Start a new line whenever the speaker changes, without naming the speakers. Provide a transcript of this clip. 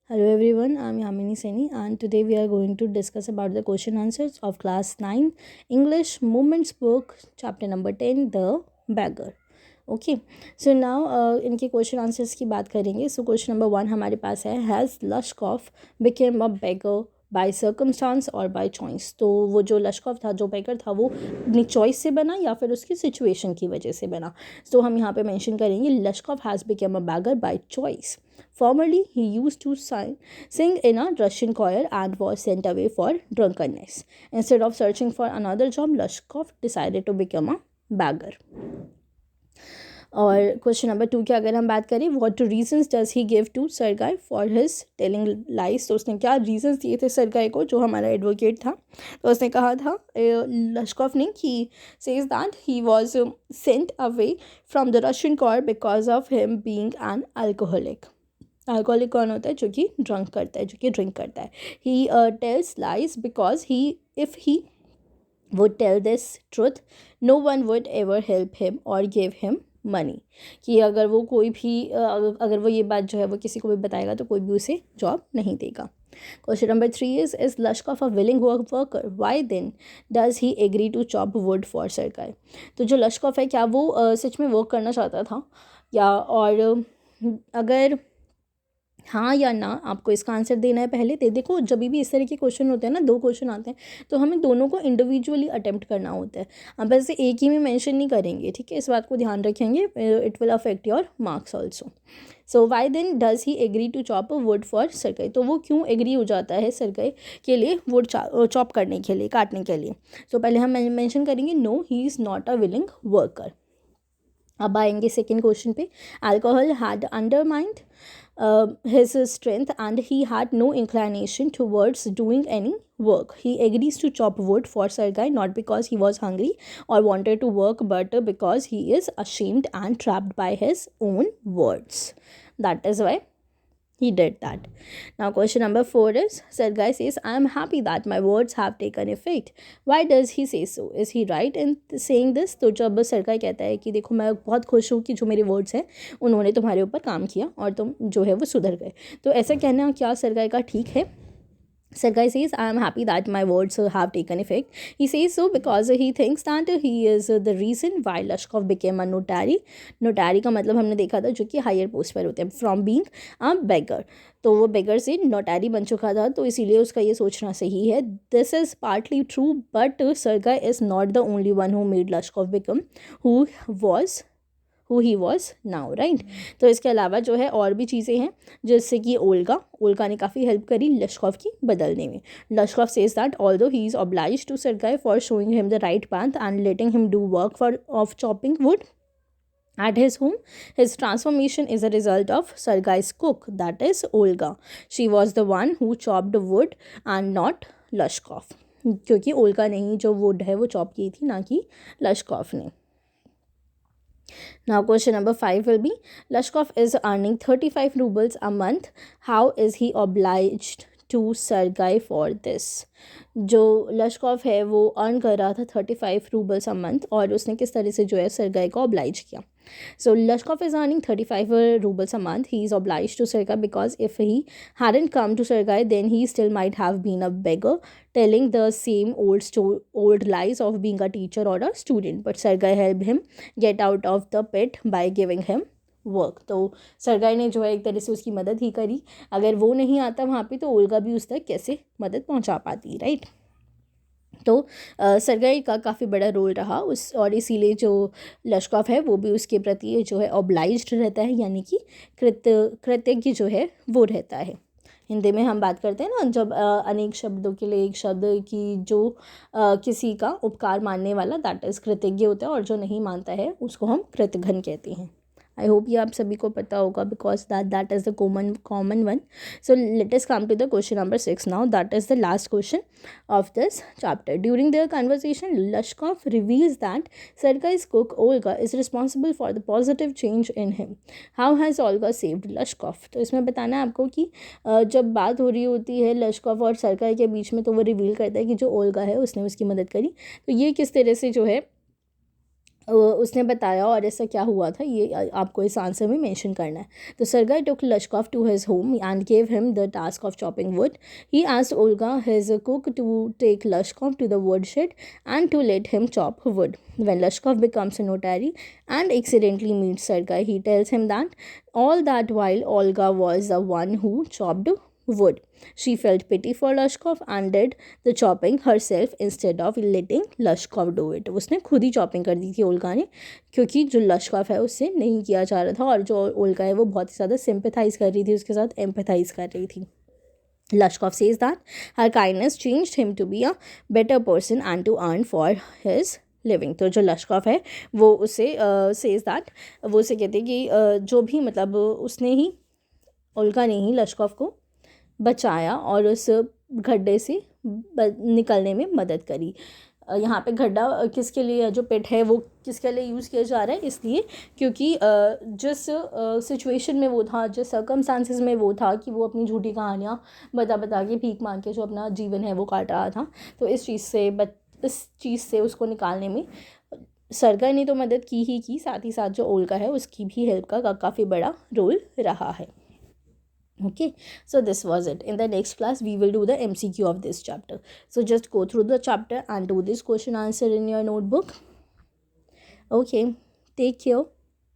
Hello everyone, I'm Yamini Seni and today we are going to discuss about the question answers of class 9 English Movements book chapter number 10 The Beggar. Okay so now इनके question answers की बात करेंगे. So question number 1 हमारे पास है, has Lushkoff became a beggar by circumstances और by choice. तो वो जो लश्कॉफ था, जो बेगर था, वो अपनी चॉइस से बना या फिर उसकी सिचुएशन की वजह से बना. तो हम यहाँ पे मेंशन करेंगे लश्कॉफ has became a beggar by choice. Formerly, he used to sing in a Russian choir and was sent away for drunkenness. Instead of searching for another job, Lashkov decided to become a beggar. और question number 2 की अगर हम बात करें, what reasons does he give to Sergei for his telling lies. तो उसने क्या reasons दिए थे सरगाई को, जो हमारा एडवोकेट था. तो उसने कहा था लश्कॉफ ने कि says that he was sent away from the Russian choir because of him being an alcoholic. Alcoholic कौन होता है? जो कि ड्रंक करता है, जो कि ड्रिंक करता है. He tells lies because he if he would tell this truth, no one would ever help him or give him money. कि अगर वो कोई भी अगर वो ये बात जो है वो किसी को भी बताएगा तो कोई भी उसे जॉब नहीं देगा. Question number 3 is Lashkov a willing worker? Why then does he agree to chop wood for सरकार. तो जो लश्कॉफ है, क्या वो सच में वर्क करना चाहता था, या और अगर हाँ या ना, आपको इसका आंसर देना है पहले. देखो, जब भी इस तरह के क्वेश्चन होते हैं ना, 2 क्वेश्चन आते हैं, तो हमें दोनों को इंडिविजुअली अटेम्प्ट करना होता है. अब ऐसे एक ही में मेंशन नहीं करेंगे, ठीक है. इस बात को ध्यान रखेंगे, it will affect your marks also. So why then does he agree to chop wood for Sergei. तो वो क्यों एग्री हो जाता है सरकाई के लिए वुड चॉप करने के लिए, काटने के लिए. सो पहले हम मेंशन करेंगे no, he is not a willing worker. अब आएंगे सेकेंड क्वेश्चन पे. Alcohol had undermined his strength and he had no inclination towards doing any work. He agrees to chop wood for Sergei not because he was hungry or wanted to work, but because he is ashamed and trapped by his own words. That is why he did that. Now question number 4 is, Sergei says, I am happy that my words have taken effect. Why does he say so? Is he right in saying this? तो जब सरगाई कहता है कि देखो, मैं बहुत खुश हूँ कि जो मेरे वर्ड्स हैं उन्होंने तुम्हारे ऊपर काम किया और तुम जो है वो सुधर गए, तो ऐसा कहना क्या सरगाई का ठीक है? Sergei says, I am happy that my words have taken effect. He says so because he thinks that he is the reason why Lashkov became a notary. Notary का मतलब हमने देखा था, जो कि हायर पोस्ट पर होते हैं. From being a beggar, तो वो beggar से नोटारी बन चुका था, तो इसीलिए उसका ये सोचना सही है. This is partly true, but Sergei is not the only one who made Lashkov become who he was now, right? तो इसके अलावा जो है और भी चीज़ें हैं, जैसे कि ओल्गा ने काफ़ी हेल्प करी लश्कॉफ की बदलने में. Lushkoff says that although he is obliged to Sergei for showing him the right path and letting him do work for of chopping wood at his home, his transformation is a result of Sergei's cook, that is Olga. She was the one who chopped wood and not Lashkov, क्योंकि Olga ने ही जो would है वो chop की थी, ना कि लश्कॉफ ने. Now question number 5 will be, Lashkov is earning 35 rubles a month. How is he obliged to Sergei for this? जो लश्कॉफ है वो अर्न कर रहा था 35 रूबल्स अ मंथ, और उसने किस तरह से जो है सरगाई को ऑब्लाइज किया. So Lashkov is earning 35 rubles a month. He is obliged to Sergei because if he hadn't come to Sergei, then he still might have been a beggar, telling the same old lies of being a teacher or a student. But Sergei helped him get out of the pit by giving him work. तो सरगाई ने जो है एक तरह से उसकी मदद ही करी. अगर वो नहीं आता वहाँ पे तो ओल्गा भी उस तक कैसे मदद पहुँचा पाती, राइट? तो सरगाई का काफ़ी बड़ा रोल रहा उस, और इसीलिए जो लश्कॉफ है वो भी उसके प्रति जो है ऑब्लाइज्ड रहता है, यानी कि कृतज्ञ जो है वो रहता है. हिंदी में हम बात करते हैं ना, जब अनेक शब्दों के लिए एक शब्द की जो किसी का उपकार मानने वाला, दैट इज़ कृतज्ञ होता है, और जो नहीं मानता है उसको हम कृतघ्न कहते हैं. आई होप ये आप सभी को पता होगा, because that is the common one. So let us come to the question number 6 now. That is the last question of this chapter. During their conversation, Lashkov reveals that Sergei's cook Olga is responsible for the positive change in him. How has Olga saved Lashkov? तो इसमें बताना है आपको कि जब बात हो रही होती है लश्कॉफ और सरगाई के बीच में, तो वो रिवील करता है कि जो ओल्गा है उसने उसकी मदद करी. तो ये किस तरह से जो है उसने बताया और ऐसा क्या हुआ था ये आपको इस आंसर में मेंशन करना है. तो Sergei took Lushkov to his home and gave him the task of chopping wood. He asked Olga, his cook, to take Lushkov to the woodshed and to let him chop wood. When Lushkov becomes a notary and accidentally meets Sergei, he tells him that all that while Olga was the one who chopped wood. She felt pity for Lushkov and did the chopping herself instead of letting Lushkov do it. उसने खुद ही chopping कर दी थी Olga ने, क्योंकि जो लश्कॉफ है उससे नहीं किया जा रहा था, और जो ओल्गा है वो बहुत ही ज़्यादा सिंपैथाइज़ कर रही थी उसके साथ, एम्पैथाइज़ कर रही थी. Lushkov says that her kindness changed him to be a better person and to earn for his living. तो जो लश्कॉफ है वो उसे सेज दैट, वो उसे कहते हैं कि जो भी मतलब उसने ही, ओल्गा ने ही लश्कॉफ को बचाया और उस गड्ढे से निकलने में मदद करी. यहाँ पे गड्ढा किसके लिए, जो पेट है वो किसके लिए यूज़ किया जा रहा है, इसलिए क्योंकि जिस सिचुएशन में वो था, जिस सर्कमस्टांसिस में वो था कि वो अपनी झूठी कहानियाँ बता बता के भीख मांग के जो अपना जीवन है वो काट रहा था, तो इस चीज़ से उसको निकालने में सरकार ने तो मदद की ही की, साथ ही साथ जो ओल्गा है उसकी भी हेल्प का काफ़ी बड़ा रोल रहा है. Okay, so this was it. In the next class we will do the MCQ of this chapter. So just go through the chapter and do this question answer in your notebook. Okay, take care.